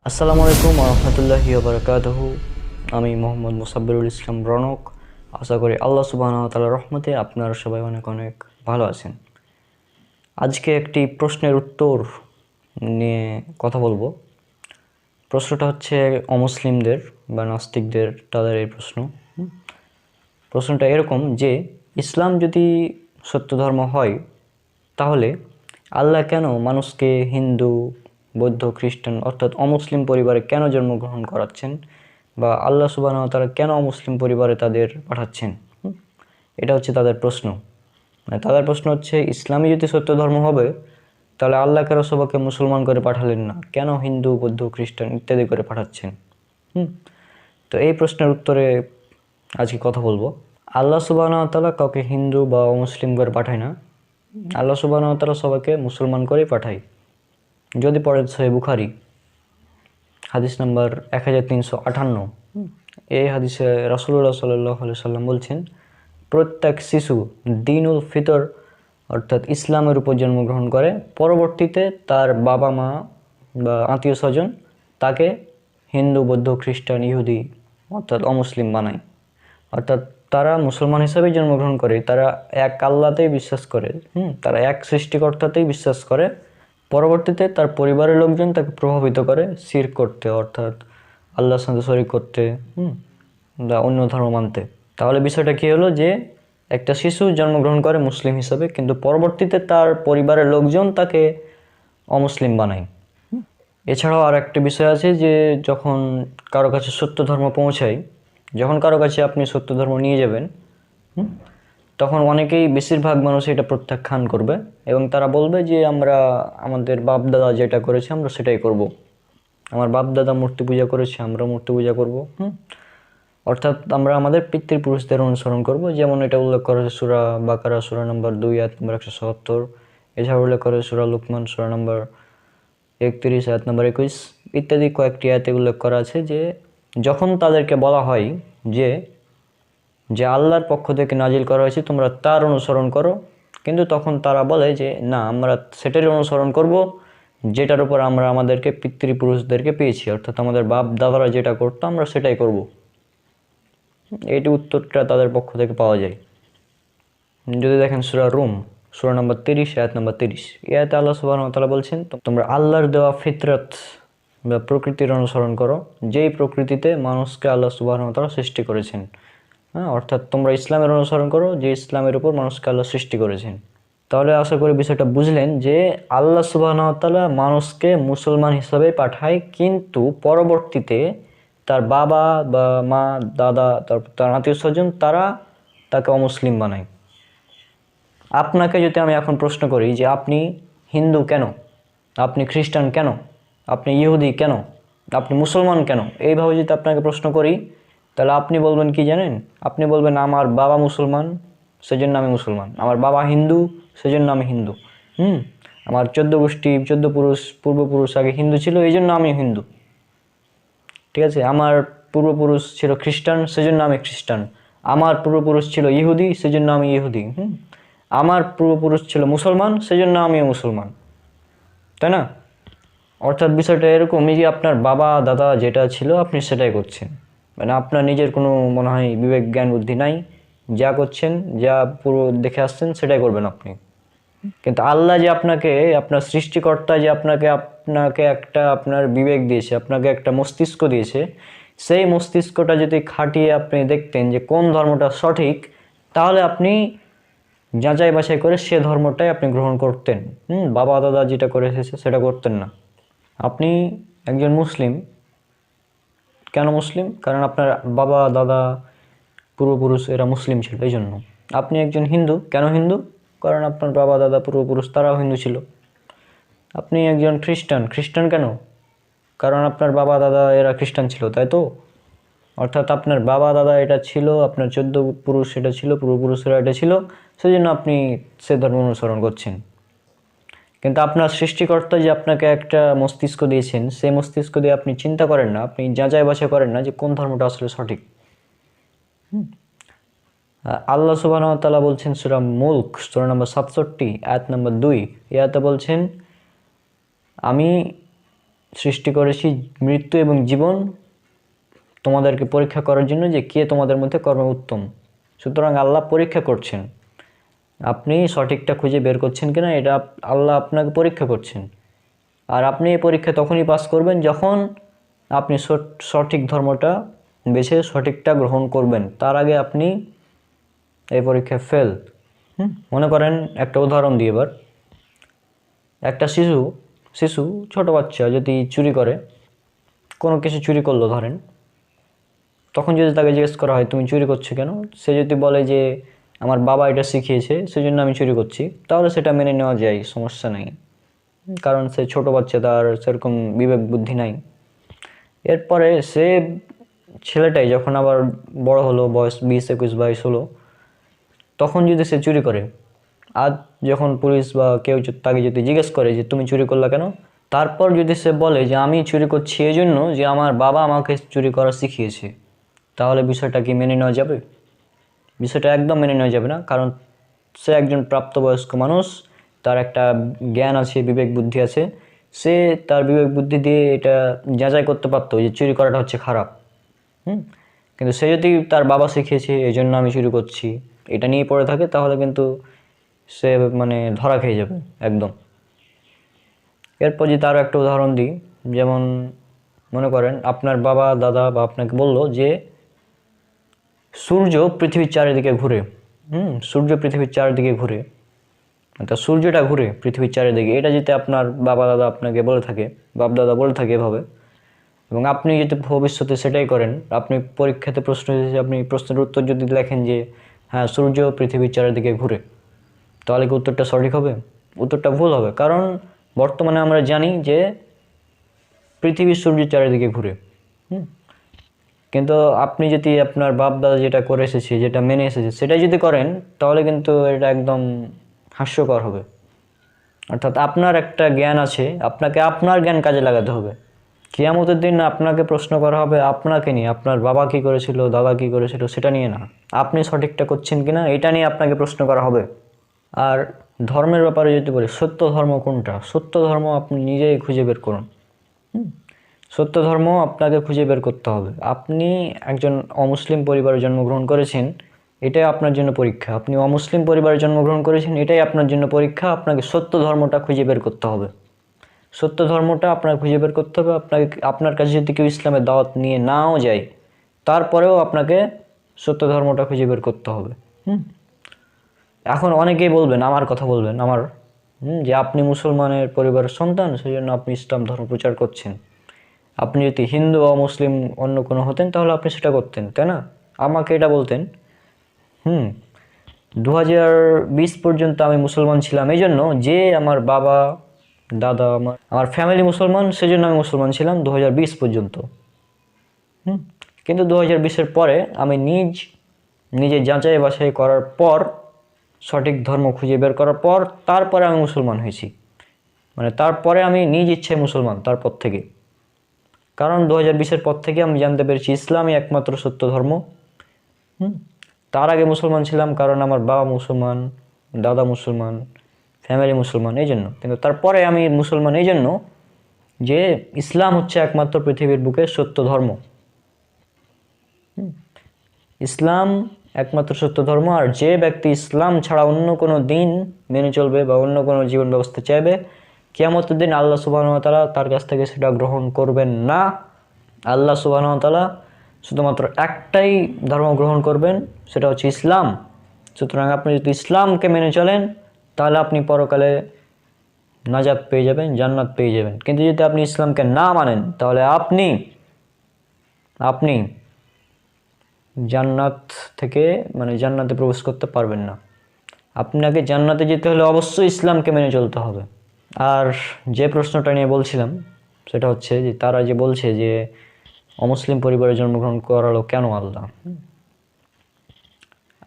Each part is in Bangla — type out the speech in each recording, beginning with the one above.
আসসালামু আলাইকুম রহমতুল্লাহি বারাকাতুহু। আমি মোহাম্মদ মুসাব্বিরুল ইসলাম রনক। আশা করি আল্লাহ সুবহানাহু ওয়া তাআলার রহমতে আপনারা সবাই অনেক অনেক ভালো আছেন। আজকে একটি প্রশ্নের উত্তর নিয়ে কথা বলবো। প্রশ্নটা হচ্ছে অমুসলিমদের বা নাস্তিকদের তাদের এই প্রশ্ন। প্রশ্নটা এরকম যে ইসলাম যদি সত্য ধর্ম হয় তাহলে আল্লাহ কেন মানুষকে হিন্দু, বৌদ্ধ, খ্রিস্টান অর্থাৎ অমুসলিম পরিবারে কেন জন্মগ্রহণ করাচ্ছেন, বা আল্লাহ সুবহানাহু ওয়া তাআলা কেন অমুসলিম পরিবারে তাদের পাঠাচ্ছেন? এটা হচ্ছে তাদের প্রশ্ন। তাদের প্রশ্ন হচ্ছে ইসলামই যদি সত্য ধর্ম হবে তাহলে আল্লাহ কেন সবাইকে মুসলমান করে পাঠালেন না, কেন হিন্দু, বৌদ্ধ, খ্রিস্টান ইত্যাদি করে পাঠাচ্ছেন? তো এই প্রশ্নের উত্তরে আজকে কথা বলবো। আল্লাহ সুবহানাহু ওয়া তাআলা কাউকে হিন্দু বা অমুসলিম করে পাঠায় না। আল্লাহ সুবহানাহু ওয়া তাআলা সবাইকে মুসলমান করেই পাঠায়। যদি পড়েন সহিহ বুখারী হাদিস নাম্বার 1358, এই হাদিসে রাসূলুল্লাহ সাল্লাল্লাহু আলাইহি সাল্লাম বলছেন, প্রত্যেক শিশু দ্বীনুল ফিতর অর্থাৎ ইসলামের উপর জন্মগ্রহণ করে, পরবর্তীতে তার বাবা মা বা আত্মীয় স্বজন তাকে হিন্দু, বৌদ্ধ, খ্রিস্টান, ইহুদি অর্থাৎ অমুসলিম বানায়। অর্থাৎ তারা মুসলমান হিসেবে জন্মগ্রহণ করে, তারা এক আল্লাহতেই বিশ্বাস করে, তারা এক সৃষ্টিকর্তাতেই বিশ্বাস করে। পরবর্তীতে তার পরিবারের লোকজন তাকে প্রভাবিত করে শিরক করতে, অর্থাৎ আল্লাহর সাথে শরীক করতে, বা অন্য ধর্ম মানতে। তাহলে বিষয়টা কী হলো যে একটা শিশু জন্মগ্রহণ করে মুসলিম হিসাবে, কিন্তু পরবর্তীতে তার পরিবারের লোকজন তাকে অমুসলিম বানায়। এছাড়াও আর একটা বিষয় আছে যে যখন কারো কাছে সত্য ধর্ম পৌঁছায়, যখন কারো কাছে আপনি সত্য ধর্ম নিয়ে যাবেন, তখন অনেকেই, বেশিরভাগ মানুষ এটা প্রত্যাখ্যান করবে এবং তারা বলবে যে আমরা আমাদের বাপ দাদা যেটা করেছে আমরা সেটাই করব। আমার বাপ দাদা মূর্তি পূজা করেছে, আমরা মূর্তি পূজা করব। অর্থাৎ আমরা আমাদের পিতৃপুরুষদের অনুসরণ করব, যেমন এটা উল্লেখ করা হয়েছে সূরা বাকারা সূরা নম্বর 2 আয়াত নম্বর 177। এছাড়া উল্লেখ করা হয়েছে সূরা লুকমান সূরা নম্বর 31 আয়াত নম্বর 21 ইত্যাদি কয়েকটি আয়াতে উল্লেখ করা আছে যে যখন তাদেরকে বলা হয় যে যে আল্লাহর পক্ষ থেকে নাজিল করা হয়েছে তোমরা তার অনুসরণ করো, কিন্তু তখন তারা বলে যে না, আমরা সেটারই অনুসরণ করব যেটার উপর আমরা আমাদেরকে পিতৃপুরুষদেরকে পেয়েছি, অর্থাৎ আমাদের বাপ দাদারা যেটা করতো আমরা সেটাই করব। এটি উত্তরটা তাদের পক্ষ থেকে পাওয়া যায়। যদি দেখেন সূরা রুম সূরা নম্বর 30 আয়াত নম্বর 30, এই আয়াতে আল্লাহ সুবহানাহু ওয়া তাআলা বলছেন, তোমরা আল্লাহর দেওয়া ফিতরত বা প্রকৃতির অনুসরণ করো, যেই প্রকৃতিতে মানুষকে আল্লাহ সুবহানাহু ওয়া তাআলা সৃষ্টি করেছেন। অর্থাৎ তোমরা ইসলামের অনুসরণ করো যে ইসলামের উপর মানুষকে আল্লাহ সৃষ্টি করেছেন। তাহলে আশা করি বিষয়টা বুঝলেন যে আল্লাহ সুবহানাহু ওয়া তাআলা মানুষকে মুসলমান হিসাবে পাঠায়, কিন্তু পরবর্তীতে তার বাবা বা মা, দাদা, তার আত্মীয় স্বজন তারা তাকে অমুসলিম বানায়। আপনাকে যদি আমি এখন প্রশ্ন করি যে আপনি হিন্দু কেন, আপনি খ্রিস্টান কেন, আপনি ইহুদি কেন, আপনি মুসলমান কেন, এইভাবে যদি আপনাকে প্রশ্ন করি, তাহলে আপনি বলবেন কি জানেন? আপনি বলবেন আমার বাবা মুসলমান সেজন্য আমি মুসলমান, আমার বাবা হিন্দু সেজন্য আমি হিন্দু, আমার 14 গোষ্ঠী 14 পূর্বপুরুষ আগে হিন্দু ছিল এই জন্য আমি হিন্দু, ঠিক আছে, আমার পূর্বপুরুষ ছিল খ্রিস্টান সেজন্য আমি খ্রিস্টান, আমার পূর্বপুরুষ ছিল ইহুদি সেজন্য আমি ইহুদি, আমার পূর্বপুরুষ ছিল মুসলমান সেজন্য আমিও মুসলমান, তাই না? অর্থাৎ বিষয়টা এরকমই যে আপনার বাবা দাদা যেটা ছিল আপনি সেটাই করছেন, মানে আপনার নিজের কোনো মনে হয় বিবেক জ্ঞান বুদ্ধি নাই, যা করছেন যা পুরো দেখে আসছেন সেটাই করবেন আপনি। কিন্তু আল্লাহ যে আপনাকে, আপনার সৃষ্টিকর্তা যে আপনাকে আপনাকে একটা আপনার বিবেক দিয়েছে, আপনাকে একটা মস্তিষ্ক দিয়েছে, সেই মস্তিষ্কটা যদি খাটিয়ে আপনি দেখতেন যে কোন ধর্মটা সঠিক, তাহলে আপনি যাচাই বাছাই করে সে ধর্মটাই আপনি গ্রহণ করতেন। বাবা দাদা যেটা করে এসেছে সেটা করতেন না। আপনি একজন মুসলিম, কেন মুসলিম? কারণ আপনার বাবা দাদা পূর্বপুরুষ এরা মুসলিম ছিল এই জন্য। আপনি একজন হিন্দু, কেন হিন্দু? কারণ আপনার বাবা দাদা পূর্বপুরুষ তারাও হিন্দু ছিল। আপনি একজন খ্রিস্টান, খ্রিস্টান কেন? কারণ আপনার বাবা দাদা এরা খ্রিস্টান ছিল, তাই তো? অর্থাৎ আপনার বাবা দাদা এটা ছিল, আপনার 14 পুরুষ এটা ছিল, পূর্বপুরুষেরা এটা ছিল, সেই জন্য আপনি সে ধর্ম অনুসরণ করছেন। কিন্তু আপনার সৃষ্টিকর্তা যে আপনাকে একটা মস্তিষ্ক দিয়েছেন, সেই মস্তিষ্ক দিয়ে আপনি চিন্তা করেন না, আপনি যাচাই বাছাই করেন না যে কোন ধর্মটা আসলে সঠিক। আল্লাহ সুবহানাহু ওয়া তাআলা বলছেন সূরা মুলক সূরা নম্বর 67 আয়াত নম্বর 2, এই আয়াতে বলছেন, আমি সৃষ্টি করেছি মৃত্যু এবং জীবন তোমাদেরকে পরীক্ষা করার জন্য, যে কে তোমাদের মধ্যে কর্মে উত্তম। সুতরাং আল্লাহ পরীক্ষা করছেন, আপনি সঠিকটা খুঁজে বের করছেন কিনা এটা আল্লাহ আপনাকে পরীক্ষা করছেন। আর আপনি এই পরীক্ষা তখনই পাস করবেন যখন আপনি সঠিক ধর্মটা বেছে সঠিকটা গ্রহণ করবেন। তার আগে আপনি এই পরীক্ষায় ফেল। মনে করেন একটা উদাহরণ দিই এবার। একটা শিশু ছোট বাচ্চা যদি চুরি করে, কোনো কিছু চুরি করলো ধরেন, তখন যদি তাকে জিজ্ঞেস করা হয় তুমি চুরি করছো কেন, সে যদি বলে যে আমার বাবা এটা শিখিয়েছে সেজন্য আমি চুরি করছি, তাহলে সেটা মেনে নেওয়া যায়, সমস্যা নেই। কারণ সে ছোট বাচ্চা, তার সেরকম বিবেক বুদ্ধি নাই। এরপরে সে ছেলেটাই যখন আবার বড় হলো, বয়স 20-21-22 হলো, তখন যদি সে চুরি করে, আজ যখন পুলিশ বা কেউ তাকে যদি জিজ্ঞেস করে যে তুমি চুরি করলা কেন, তারপর যদি সে বলে যে আমি চুরি করছি এই জন্য যে আমার বাবা আমাকে চুরি করা শিখিয়েছে, তাহলে বিষয়টা কি মেনে নেওয়া যাবে? বিষয়টা একদম মেনে নেওয়া যাবে না। কারণ সে একজন প্রাপ্তবয়স্ক মানুষ, তার একটা জ্ঞান আছে, বিবেক বুদ্ধি আছে। সে তার বিবেক বুদ্ধি দিয়ে এটা যাচাই করতে পারতো যে চুরি করাটা হচ্ছে খারাপ। কিন্তু সে যদি তার বাবা শিখিয়েছে এই জন্য আমি চুরি করছি এটা নিয়ে পড়ে থাকে, তাহলে কিন্তু সে মানে ধরা খেয়ে যাবে একদম। এরপর যদি তারও একটা উদাহরণ দিই, যেমন মনে করেন আপনার বাবা দাদা বা আপনাকে বলল যে সূর্য পৃথিবীর চারিদিকে ঘুরে। সূর্য পৃথিবীর চারিদিকে ঘুরে, অর্থাৎ সূর্যটা ঘুরে পৃথিবীর চারিদিকে। এটা যদি আপনার বাবা দাদা আপনাকে বলে থাকে, বাপ দাদা বলে থাকে এভাবে, এবং আপনি যদি ভবিষ্যতে সেটাই করেন, আপনি পরীক্ষাতে প্রশ্ন এসেছে, আপনি প্রশ্নের উত্তর যদি লেখেন যে হ্যাঁ সূর্য পৃথিবীর চারিদিকে ঘুরে, তাহলে কি উত্তরটা সঠিক হবে? উত্তরটা ভুল হবে। কারণ বর্তমানে আমরা জানি যে পৃথিবীর সূর্যের চারিদিকে ঘুরে। কিন্তু আপনি যদি আপনার বাপ দাদা যেটা করে এসেছে, যেটা মেনে এসেছে, সেটাই যদি করেন, তাহলে কিন্তু এটা একদম হাস্যকর হবে। অর্থাৎ আপনার একটা জ্ঞান আছে, আপনাকে আপনার জ্ঞান কাজে লাগাতে হবে। কিয়ামতের দিন আপনাকে প্রশ্ন করা হবে আপনাকে নিয়ে, আপনার বাবা কী করেছিল, দাদা কী করেছিল সেটা নিয়ে না, আপনি সঠিকটা করছেন কিনা এটা নিয়ে আপনাকে প্রশ্ন করা হবে। আর ধর্মের ব্যাপারে যদি বলি, সত্য ধর্ম কোনটা? সত্য ধর্ম আপনি নিজেই খুঁজে বের করুন। সত্য ধর্ম আপনাকে খুঁজে বের করতে হবে। আপনি একজন অমুসলিম পরিবারে জন্মগ্রহণ করেছেন, এটাই আপনার জন্য পরীক্ষা। আপনি অমুসলিম পরিবারে জন্মগ্রহণ করেছেন, এটাই আপনার জন্য পরীক্ষা। আপনাকে সত্য ধর্মটা খুঁজে বের করতে হবে। সত্য ধর্মটা আপনার খুঁজে বের করতে হবে। আপনার কাছে যদি কেউ ইসলামের দাওয়াত নিয়ে নাও যায়, তারপরেও আপনাকে সত্য ধর্মটা খুঁজে বের করতে হবে। এখন অনেকেই বলবেন, আমার কথা বলবেন, যে আপনি মুসলমানের পরিবারের সন্তান, সেই জন্য আপনি ইসলাম ধর্ম প্রচার করছেন। আপনি যদি হিন্দু বা মুসলিম অন্য কোনো হতেন, তাহলে আপনি সেটা করতেন, তাই না? আমাকে এটা বলতেন 2020 পর্যন্ত আমি মুসলমান ছিলাম এই জন্য যে আমার বাবা দাদা, আমার ফ্যামিলি মুসলমান, সেজন্য আমি মুসলমান ছিলাম 2020 পর্যন্ত। কিন্তু 2020-এর পরে আমি নিজে যাচাই বাছাই করার পর, সঠিক ধর্ম খুঁজে বের করার পর, তারপরে আমি মুসলমান হয়েছি। মানে তারপরে আমি নিজ ইচ্ছায় মুসলমান, তারপর থেকে। কারণ 2020-এর পর থেকে আমি জানতে পেরেছি ইসলামই একমাত্র সত্য ধর্ম। তার আগে মুসলমান ছিলাম কারণ আমার বাবা মুসলমান, দাদা মুসলমান, ফ্যামিলি মুসলমান, এই জন্য। কিন্তু তারপরে আমি মুসলমান এই জন্য যে ইসলাম হচ্ছে একমাত্র পৃথিবীর বুকে সত্য ধর্ম। ইসলাম একমাত্র সত্য ধর্ম। আর যে ব্যক্তি ইসলাম ছাড়া অন্য কোনো দিন মেনে চলবে বা অন্য কোনো জীবন ব্যবস্থা চাইবে, কিয়ামতের দিন আল্লাহ সুবহানাহু ওয়া তাআলা তার কাছ থেকে সেটা গ্রহণ করবেন না। আল্লাহ সুবহানাহু ওয়া তাআলা শুধুমাত্র একটাই ধর্ম গ্রহণ করবেন, সেটা হচ্ছে ইসলাম। সুতরাং আপনি যদি ইসলামকে মেনে চলেন, তাহলে আপনি পরকালে নাজাত পেয়ে যাবেন, জান্নাত পেয়ে যাবেন। কিন্তু যদি আপনি ইসলামকে না মানেন, তাহলে আপনি জান্নাত থেকে জান্নাতে প্রবেশ করতে পারবেন না। আপনাকে জান্নাতে যেতে হলে অবশ্যই ইসলামকে মেনে চলতে হবে। আর যে প্রশ্নটা নিয়ে বলছিলাম, সেটা হচ্ছে যে তারা যে বলছে যে অমুসলিম পরিবারে জন্মগ্রহণ করালো কেন আল্লাহ?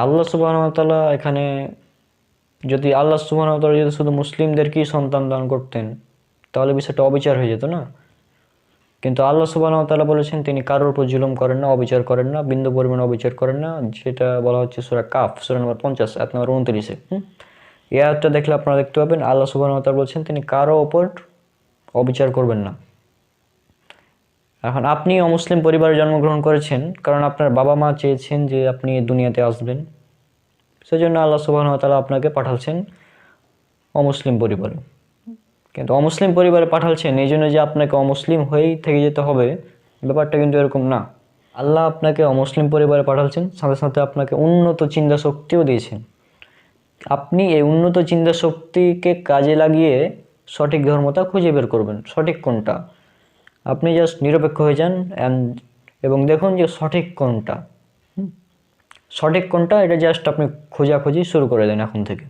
আল্লাহ সুবহানাহু ওয়া তাআলা এখানে, যদি আল্লাহ সুবহানাহু ওয়া তাআলা যদি শুধু মুসলিমদেরকেই সন্তান দান করতেন, তাহলে বিষয়টা অবিচার হয়ে যেত না। কিন্তু আল্লাহ সুবহানাহু ওয়া তাআলা বলেছেন তিনি কারোর উপর জুলুম করেন না, অবিচার করেন না, বিন্দু পরিমাণ অবিচার করেন না। যেটা বলা হচ্ছে সূরা কাফ, সূরা নম্বর 50, আয়াত নম্বর 29-এ। এই আয়াতটা দেখলে আপনারা দেখতে পাবেন আল্লাহ সুবহানাহু ওয়া তাআলা বলছেন তিনি কারো ওপর অবিচার করবেন না। এখন আপনি অমুসলিম পরিবারে জন্মগ্রহণ করেছেন কারণ আপনার বাবা মা চেয়েছেন যে আপনি দুনিয়াতে আসবেন, সেজন্য আল্লাহ সুবহানাহু ওয়া তাআলা আপনাকে পাঠাচ্ছেন অমুসলিম পরিবারে। কিন্তু অমুসলিম পরিবারে পাঠাচ্ছেন এই জন্য যে আপনাকে অমুসলিম হয়েই থেকে যেতে হবে, ব্যাপারটা কিন্তু এরকম না। আল্লাহ আপনাকে অমুসলিম পরিবারে পাঠাচ্ছেন, সাথে সাথে আপনাকে উন্নত চিন্তা শক্তিও দিয়েছেন। আপনি এই উন্নত চিন্তা শক্তিকে কাজে লাগিয়ে সঠিক ধর্মটা খুঁজে বের করবেন, সঠিক কোনটা। আপনি জাস্ট নিরপেক্ষ হয়ে যান এবং দেখুন যে সঠিক কোনটা, সঠিক কোনটা এটা জাস্ট আপনি খোঁজাখুঁজি শুরু করে দেন এখন থেকে।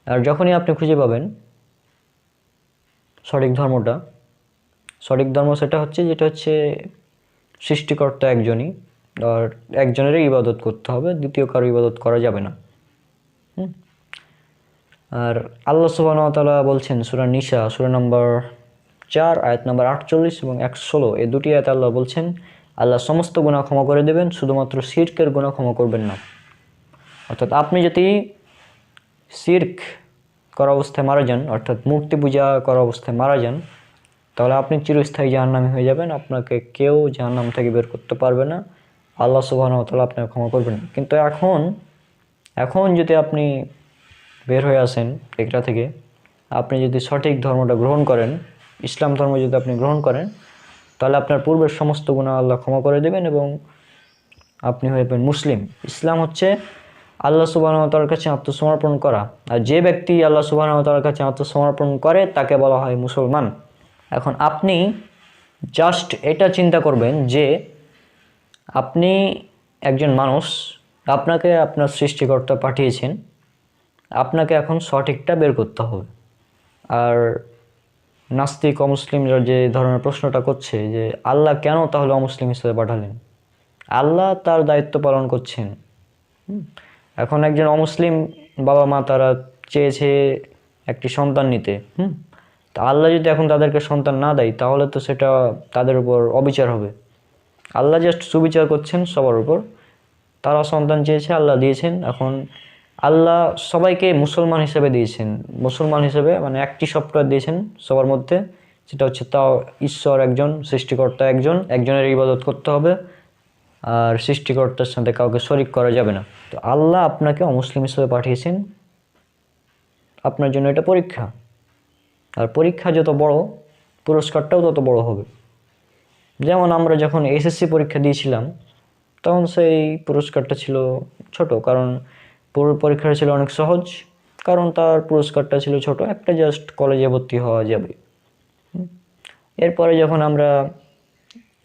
আর যখনই আপনি খুঁজে পাবেন সঠিক ধর্মটা, সঠিক ধর্ম সেটা হচ্ছে যেটা হচ্ছে সৃষ্টিকর্তা একজনই, আর একজনেরই ইবাদত করতে হবে, দ্বিতীয় কারো ইবাদত করা যাবে না। আর আল্লাহ সুবহানাহু ওয়া তাআলা বলছেন সূরা নিসা সূরা নম্বর 4 আয়াত নম্বর 48 এবং 116, এই দুটি আয়াতে আল্লাহ বলছেন আল্লাহ সমস্ত গুনাহ ক্ষমা করে দেবেন, শুধুমাত্র শিরকের গুনাহ ক্ষমা করবেন না। অর্থাৎ আপনি যদি শিরক করা অবস্থায় মারা যান, অর্থাৎ মূর্তি পূজা করা অবস্থায় মারা যান, তাহলে আপনি চিরস্থায়ী জাহান্নামী হয়ে যাবেন, আপনাকে কেউ জাহান্নাম থেকে বের করতে পারবে না, আল্লাহ সুবহানাহু ওয়া তাআলা আপনাকে ক্ষমা করবেন না। কিন্তু এখন যদি আপনি বের হয়ে আসেন এটা থেকে, আপনি যদি সঠিক ধর্মটা গ্রহণ করেন, ইসলাম ধর্ম যদি আপনি গ্রহণ করেন, তাহলে আপনার পূর্বের সমস্ত গুনাহ আল্লাহ ক্ষমা করে দেবেন এবং আপনি হয়ে যাবেন মুসলিম। ইসলাম হচ্ছে আল্লাহ সুবহানাহু ওয়া তাআলার কাছে আত্মসমর্পণ করা, আর যে ব্যক্তি আল্লাহ সুবহানাহু ওয়া তাআলার কাছে আত্মসমর্পণ করে তাকে বলা হয় মুসলমান। এখন আপনি জাস্ট এটা চিন্তা করবেন যে আপনি একজন মানুষ, আপনাকে আপনার সৃষ্টিকর্তা পাঠিয়েছেন, আপনাকে এখন সঠিকটা বের করতে হবে। আর নাস্তিক অমুসলিমরা যে ধরনের প্রশ্নটা করছে যে আল্লাহ কেন তাহলে অমুসলিম হিসেবে পাঠালেন, আল্লাহ তার দায়িত্ব পালন করছেন। এখন একজন অমুসলিম বাবা মা তারা চেয়েছে একটি সন্তান নিতে, তা আল্লাহ যদি এখন তাদেরকে সন্তান না দেয় তাহলে তো সেটা তাদের উপর অবিচার হবে। আল্লাহ জাস্ট সুবিচার করছেন সবার উপর। তারা সন্তান চেয়েছে, আল্লাহ দিয়েছেন। এখন আল্লাহ সবাইকে মুসলমান হিসেবে দিয়েছেন, মুসলমান হিসেবে মানে একটি সফটওয়্যার দিয়েছেন সবার মধ্যে, সেটা হচ্ছে তাও ঈশ্বর একজন, সৃষ্টিকর্তা একজন, একজনের ইবাদত করতে হবে, আর সৃষ্টিকর্তার সাথে কাউকে শরিক করা যাবে না। তো আল্লাহ আপনাকে অমুসলিম হিসেবে পাঠিয়েছেন, আপনার জন্য এটা পরীক্ষা। আর পরীক্ষা যত বড়, পুরস্কারটাও তত বড় হবে। যেমন আমরা যখন এসএসসি পরীক্ষা দিয়েছিলাম তখন সেই পুরস্কারটা ছিল ছোট, কারণ পরীক্ষাটা ছিল অনেক সহজ, কারণ তার পুরস্কারটা ছিল ছোট, একটা জাস্ট কলেজে ভর্তি হওয়া যাবে। এরপরে যখন আমরা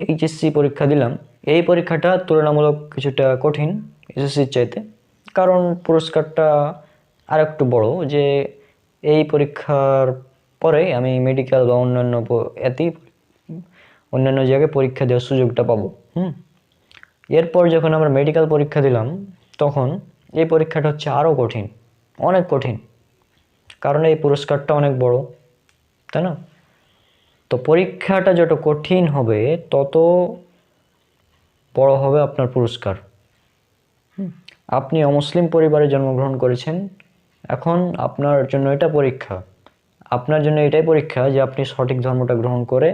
এইচএসসি পরীক্ষা দিলাম, এই পরীক্ষাটা তুলনামূলক কিছুটা কঠিন এসএসসির চাইতে, কারণ পুরস্কারটা আর একটু বড়, যে এই পরীক্ষার পরে আমি মেডিকেল বা অন্যান্য জায়গায় পরীক্ষা দেওয়ার সুযোগটা পাবো। এরপর যখন আমরা মেডিকেল পরীক্ষা দিলাম তখন এই পরীক্ষাটা হচ্ছে আরও কঠিন, অনেক কঠিন, কারণ এই পুরস্কারটা অনেক বড়, তাই না? তো পরীক্ষাটা যত কঠিন হবে তত বড় হবে আপনার পুরস্কার। আপনি অমুসলিম পরিবারে জন্মগ্রহণ করেছেন, এখন আপনার জন্য এটা পরীক্ষা, আপনার জন্য এটাই পরীক্ষা যে আপনি সঠিক ধর্মটা গ্রহণ করে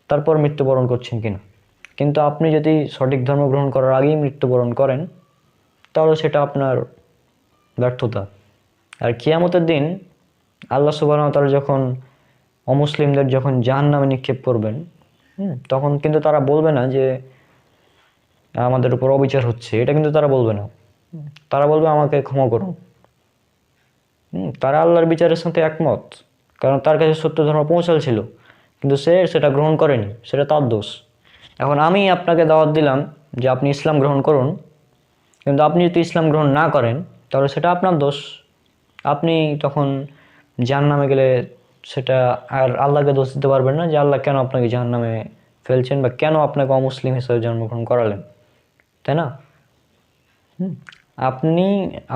তারপর মৃত্যুবরণ করছেন কিনা। কিন্তু আপনি যদি সঠিক ধর্ম গ্রহণ করার আগেই মৃত্যুবরণ করেন তাহলে সেটা আপনার ব্যর্থতা। আর কিয়ামতের দিন আল্লাহ সুবহানাহু ওয়া তাআলা যখন অমুসলিমদের যখন জাহান্নামে নিক্ষেপ করবেন, তখন কিন্তু তারা বলবে না যে আমাদের উপর অবিচার হচ্ছে, এটা কিন্তু তারা বলবে না। তারা বলবে আমাকে ক্ষমা করুন। তারা আল্লাহর বিচারের সাথে একমত, কারণ তার কাছে সত্য ধর্ম পৌঁছাল, কিন্তু সে সেটা গ্রহণ করেনি, সেটা তার দোষ। এখন আমি আপনাকে দাওয়াত দিলাম যে আপনি ইসলাম গ্রহণ করুন, কিন্তু আপনি যদি ইসলাম গ্রহণ না করেন তাহলে সেটা আপনার দোষ। আপনি তখন জাহান্নামে গেলে সেটা আর আল্লাহকে দোষ দিতে পারবেন না যে আল্লাহ কেন আপনাকে জাহান্নামে ফেলছেন বা কেন আপনাকে অমুসলিম হিসেবে জন্মগ্রহণ করালেন, তাই না?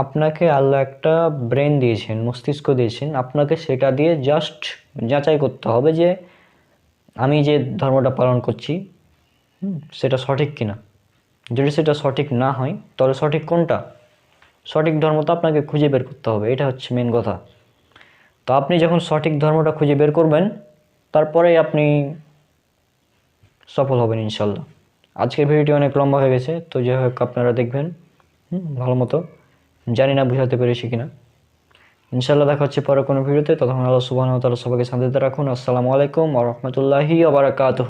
আপনাকে আল্লাহ একটা ব্রেন দিয়েছেন, মস্তিষ্ক দিয়েছেন, আপনাকে সেটা দিয়ে জাস্ট যাচাই করতে হবে যে আমি যে ধর্মটা পালন করছি সেটা সঠিক কিনা। যদি সেটা সঠিক না হয় তাহলে সঠিক কোনটা, সঠিক ধর্মটা আপনাকে খুঁজে বের করতে হবে, এটা হচ্ছে মেন কথা। তো আপনি যখন সঠিক ধর্মটা খুঁজে বের করবেন তারপরেই আপনি সফল হবেন ইনশাল্লাহ। আজকের ভিডিওটি অনেক লম্বা হয়ে গেছে, তো যাই হোক আপনারা দেখবেন ভালো মতো। জানি না বুঝাতে পেরেছি কিনা। ইনশাল্লাহ দেখা হচ্ছে পরে কোনো ভিডিওতে। ততক্ষণ আল্লাহ সুবহানাহু ওয়া তাআলা সবাইকে শান্তিতে রাখুন। আসসালামু আলাইকুম ওয়া রাহমাতুল্লাহি ওয়া বারাকাতুহু।